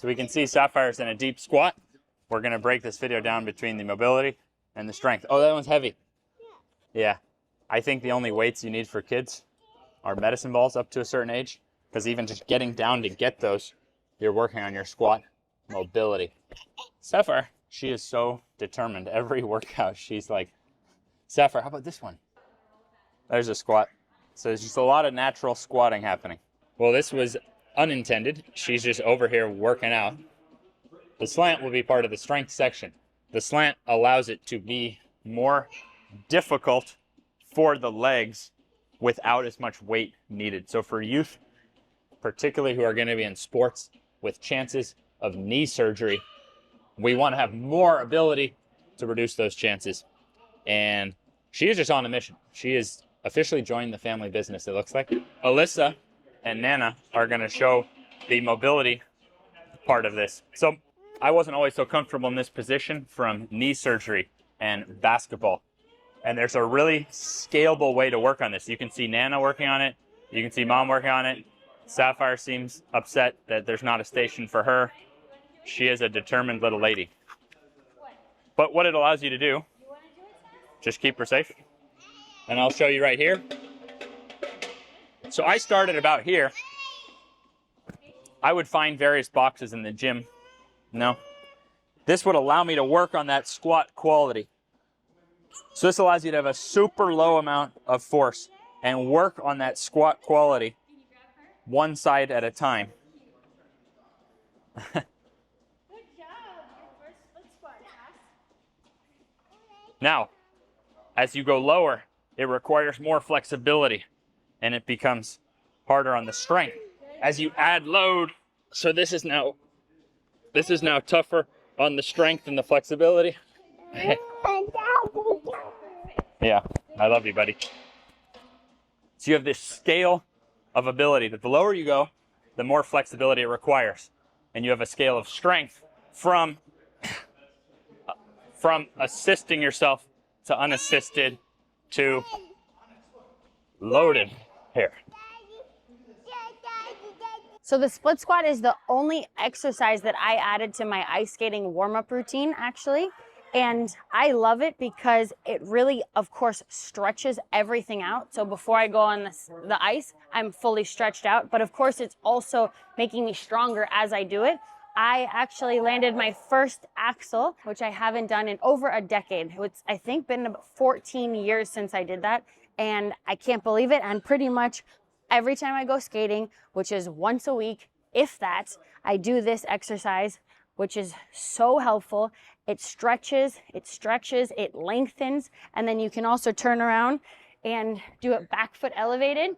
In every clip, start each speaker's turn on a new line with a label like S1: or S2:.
S1: So we can see Sapphire's in a deep squat. We're going to break this video down between the mobility and the strength. Oh, that one's heavy. Yeah. I think the only weights you need for kids are medicine balls up to a certain age, because even just getting down to get those, you're working on your squat mobility. Sapphire, she is so determined. Every workout, she's like, Sapphire, how about this one? There's a squat. So there's just a lot of natural squatting happening. Well, this was unintended. She's just over here working out. The slant will be part of the strength section. The slant allows it to be more difficult for the legs without as much weight needed. So for youth, particularly who are going to be in sports with chances of knee surgery, we want to have more ability to reduce those chances. And she is just on a mission. She is officially joined the family business, it looks like. Alyssa and Nana are going to show the mobility part of this. So I wasn't always so comfortable in this position from knee surgery and basketball. And there's a really scalable way to work on this. You can see Nana working on it. You can see Mom working on it. Sapphire seems upset that there's not a station for her. She is a determined little lady. But what it allows you to do, just keep her safe. And I'll show you right here. So I started about here. I would find various boxes in the gym. No. This would allow me to work on that squat quality. So this allows you to have a super low amount of force and work on that squat quality one side at a time.
S2: Good job. Your first split squat, Cass.
S1: Now, as you go lower, it requires more flexibility and it becomes harder on the strength. As you add load, so this is now tougher on the strength and the flexibility. Yeah, I love you, buddy. So you have this scale of ability that the lower you go, the more flexibility it requires. And you have a scale of strength from assisting yourself to unassisted to loaded here.
S2: So the split squat is the only exercise that I added to my ice skating warm-up routine, actually. And I love it because it really, of course, stretches everything out. So before I go on the ice, I'm fully stretched out. But of course, it's also making me stronger as I do it. I actually landed my first axle, which I haven't done in over a decade. It's, I think, been about 14 years since I did that. And I can't believe it. And pretty much every time I go skating, which is once a week, if that, I do this exercise, which is so helpful. It stretches, it lengthens, and then you can also turn around and do it back foot elevated.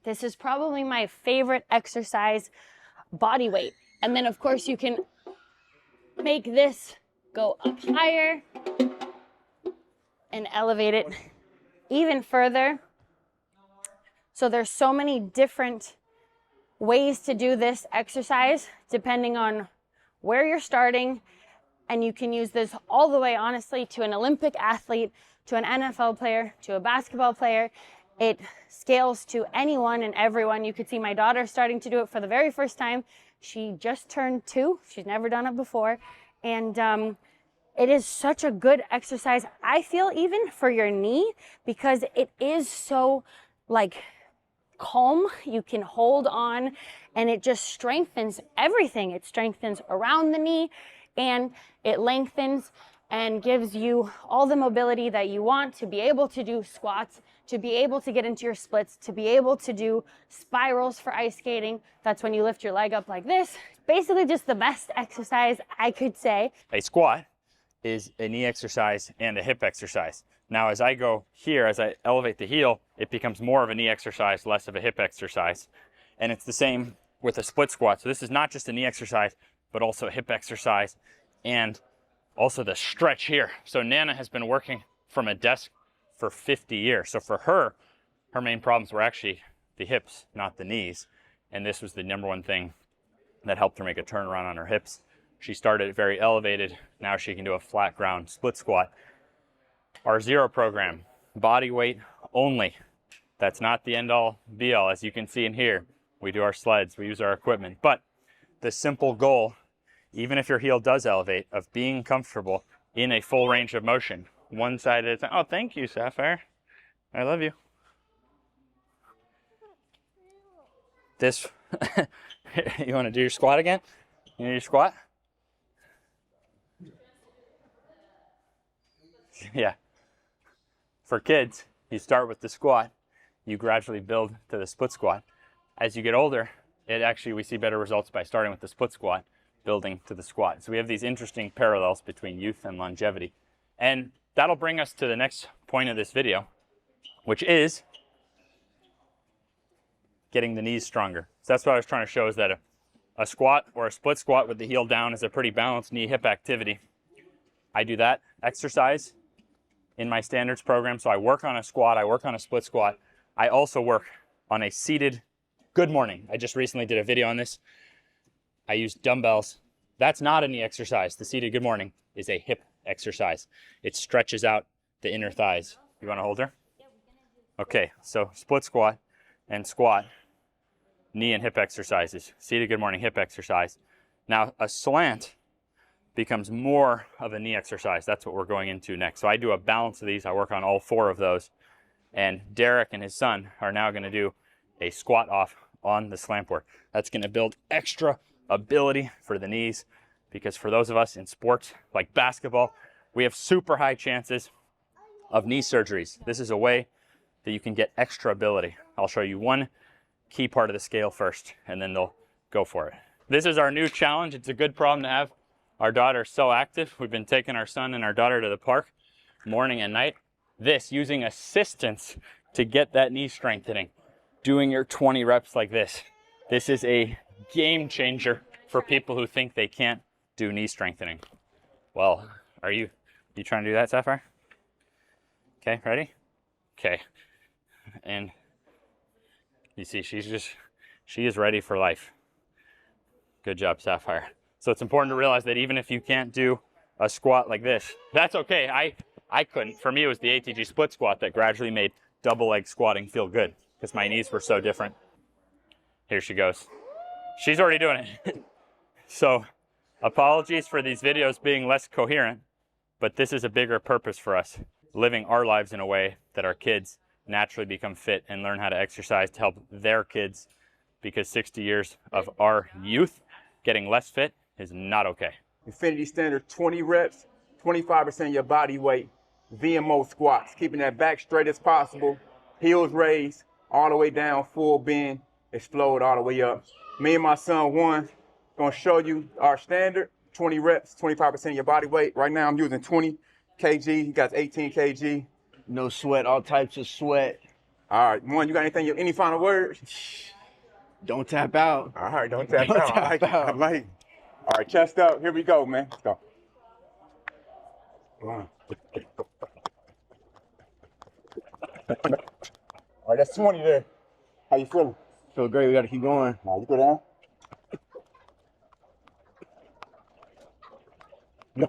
S2: This is probably my favorite exercise, body weight. And then of course you can make this go up higher and elevate it even further. So there's so many different ways to do this exercise depending on where you're starting. And you can use this all the way, honestly, to an Olympic athlete, to an NFL player, to a basketball player. It scales to anyone and everyone. You could see my daughter starting to do it for the very first time. She just turned 2. She's never done it before. And it is such a good exercise, I feel, even for your knee, because it is so like calm. You can hold on and it just strengthens everything. It strengthens around the knee and it lengthens and gives you all the mobility that you want to be able to do squats, to be able to get into your splits, to be able to do spirals for ice skating. That's when you lift your leg up like this. Basically just the best exercise, I could say.
S1: A squat is a knee exercise and a hip exercise. Now, as I go here, as I elevate the heel, it becomes more of a knee exercise, less of a hip exercise. And it's the same with a split squat. So this is not just a knee exercise, but also a hip exercise and also the stretch here. So Nana has been working from a desk for 50 years. So for her main problems were actually the hips, not the knees. And this was the number one thing that helped her make a turnaround on her hips. She started very elevated. Now she can do a flat ground split squat. Our zero program, body weight only. That's not the end all be all. As you can see in here, we do our sleds, we use our equipment. But the simple goal, even if your heel does elevate, of being comfortable in a full range of motion, one side at a time. Oh, thank you, Sapphire. I love you. This, you want to do your squat again? You do your squat? Yeah. For kids, you start with the squat. You gradually build to the split squat. As you get older, we see better results by starting with the split squat, building to the squat. So we have these interesting parallels between youth and longevity. And that'll bring us to the next point of this video, which is getting the knees stronger. So that's what I was trying to show, is that a squat or a split squat with the heel down is a pretty balanced knee-hip activity. I do that exercise in my standards program. So I work on a squat, I work on a split squat. I also work on a seated good morning. I just recently did a video on this. I use dumbbells. That's not a knee exercise. The seated good morning is a hip exercise. It stretches out the inner thighs. You want to hold her? Okay, so split squat and squat, knee and hip exercises. Seated good morning, hip exercise. Now a slant becomes more of a knee exercise. That's what we're going into next. So I do a balance of these. I work on all 4 of those. And Derek and his son are now going to do a squat off on the slant board. That's going to build extra ability for the knees, because for those of us in sports like basketball, we have super high chances of knee surgeries. This is a way that you can get extra ability. I'll show you one key part of the scale first, and then they'll go for it. This is our new challenge. It's a good problem to have. Our daughter's so active. We've been taking our son and our daughter to the park morning and night. This, using assistance to get that knee strengthening, doing your 20 reps like this. This is a game changer for people who think they can't do knee strengthening. Well, are you trying to do that, Sapphire? Okay, ready? Okay. And you see, she is ready for life. Good job, Sapphire. So it's important to realize that even if you can't do a squat like this, that's okay. I couldn't. For me, it was the ATG split squat that gradually made double leg squatting feel good, because my knees were so different. Here she goes. She's already doing it. So apologies for these videos being less coherent, but this is a bigger purpose for us, living our lives in a way that our kids naturally become fit and learn how to exercise to help their kids, because 60 years of our youth getting less fit is not okay.
S3: Infinity standard, 20 reps, 25% of your body weight, VMO squats, keeping that back straight as possible, heels raised, all the way down, full bend, explode all the way up. Me and my son, Juan, gonna show you our standard, 20 reps, 25% of your body weight. Right now I'm using 20 kg, he got 18 kg.
S4: No sweat, all types of sweat.
S3: All right, Juan, you got any final words?
S4: Don't tap out.
S3: All right, don't tap
S4: Don't
S3: out.
S4: tap out.
S3: I like it. All right, chest up, here we go, man. Let's go. All right, that's 20 there. How you feeling?
S4: Feel great, we gotta keep going.
S3: Now you go down. No.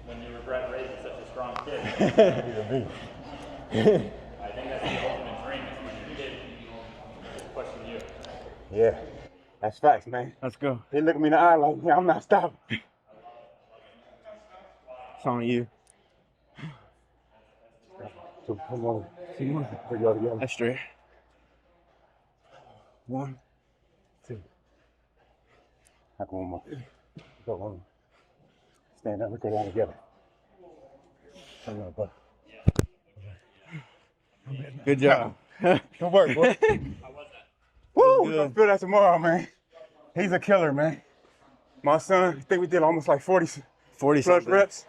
S1: When you regret raising such a strong kid, I think that's the ultimate dream, is when your kid is pushing you.
S3: Yeah, that's facts, man.
S4: Let's go.
S3: They look at me in the eye like, yeah, I'm not stopping.
S4: It's on you.
S3: So, come on.
S4: See one.
S3: We go together.
S4: That's straight.
S3: 1, 2. I go one more. Go one more. Stand up, we go down together. Come on, bud.
S4: Good job.
S3: Good work, boy. Woo! We're gonna feel that tomorrow, man. He's a killer, man. My son, I think we did almost like 40
S4: 40
S3: plus
S4: something.
S3: reps.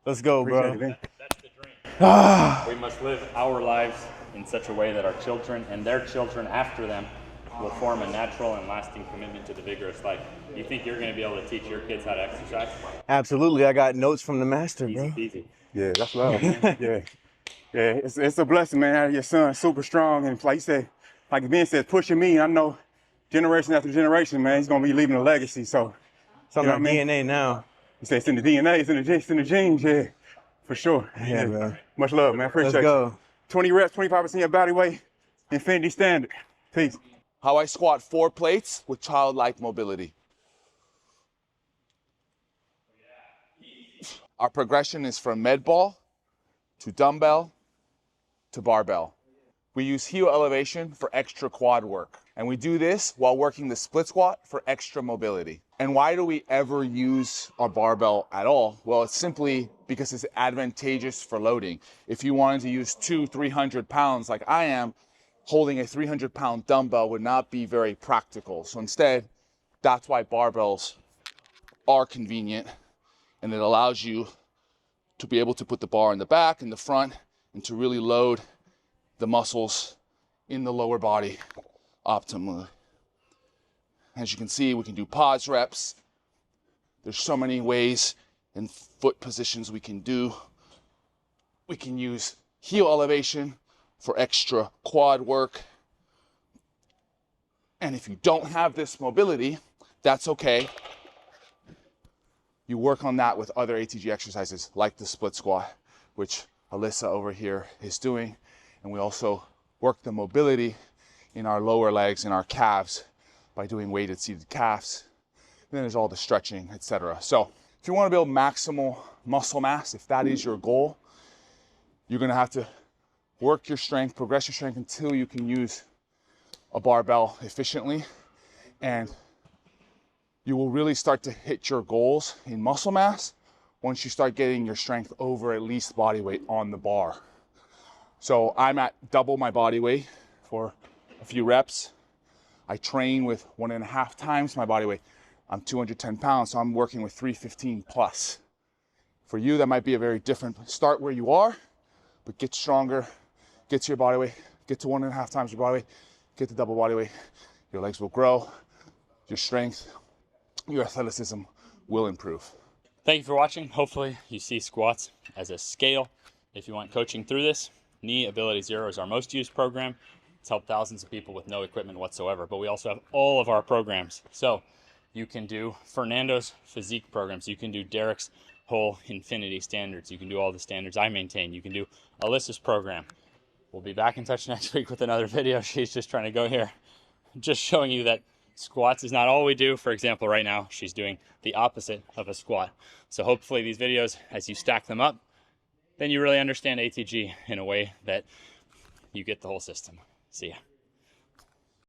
S4: Let's go,
S3: Appreciate it,
S4: bro.
S3: man.
S1: That's the dream. We must live our lives in such a way that our children and their children after them will form a natural and lasting commitment to the vigorous life. You think you're going to be able to teach your kids how to exercise?
S4: Absolutely. I got notes from the master, bro.
S1: Easy.
S3: Yeah, that's love, man. Yeah. Yeah, it's a blessing, man. Having your son super strong, and like you said, like Ben said, pushing me. I know generation after generation, man, he's gonna be leaving a legacy. So
S4: It's on
S3: You know
S4: our
S3: what I mean?
S4: DNA now.
S3: you say it's in the DNA, it's in the genes, yeah. For sure.
S4: Yeah, bro.
S3: Much love, man. Appreciate
S4: Let's go.
S3: you. 20 reps, 25% of your body weight. Infinity standard. Peace.
S5: How I squat 4 plates with childlike mobility. Our progression is from med ball to dumbbell to barbell. We use heel elevation for extra quad work. And we do this while working the split squat for extra mobility. And why do we ever use our barbell at all? Well, it's simply because it's advantageous for loading. If you wanted to use 300 pounds like I am, holding a 300-pound dumbbell would not be very practical. So instead, that's why barbells are convenient, and it allows you to be able to put the bar in the back and the front and to really load the muscles in the lower body optimally. As you can see, we can do pause reps. There's so many ways and foot positions we can do. We can use heel elevation for extra quad work. And if you don't have this mobility, that's okay. You work on that with other ATG exercises like the split squat, which Alyssa over here is doing. And we also work the mobility in our lower legs and our calves by doing weighted seated calves. And then there's all the stretching, etc. So if you want to build maximal muscle mass, if that is your goal, you're going to have to work your strength, progress your strength until you can use a barbell efficiently. And you will really start to hit your goals in muscle mass once you start getting your strength over at least body weight on the bar. So I'm at double my body weight for a few reps. I train with 1.5 times my body weight. I'm 210 pounds, so I'm working with 315 plus. For you, that might be a very different start where you are, but get stronger, get to your body weight, get to 1.5 times your body weight, get to double body weight. Your legs will grow, your strength, your athleticism will improve.
S1: Thank you for watching. Hopefully you see squats as a scale. If you want coaching through this, Knee Ability Zero is our most used program. It's helped thousands of people with no equipment whatsoever, but we also have all of our programs. So you can do Fernando's physique programs. You can do Derek's whole infinity standards. You can do all the standards I maintain. You can do Alyssa's program. We'll be back in touch next week with another video. She's just trying to go here. Just showing you that squats is not all we do. For example, right now, she's doing the opposite of a squat. So hopefully these videos, as you stack them up, then you really understand ATG in a way that you get the whole system. See ya.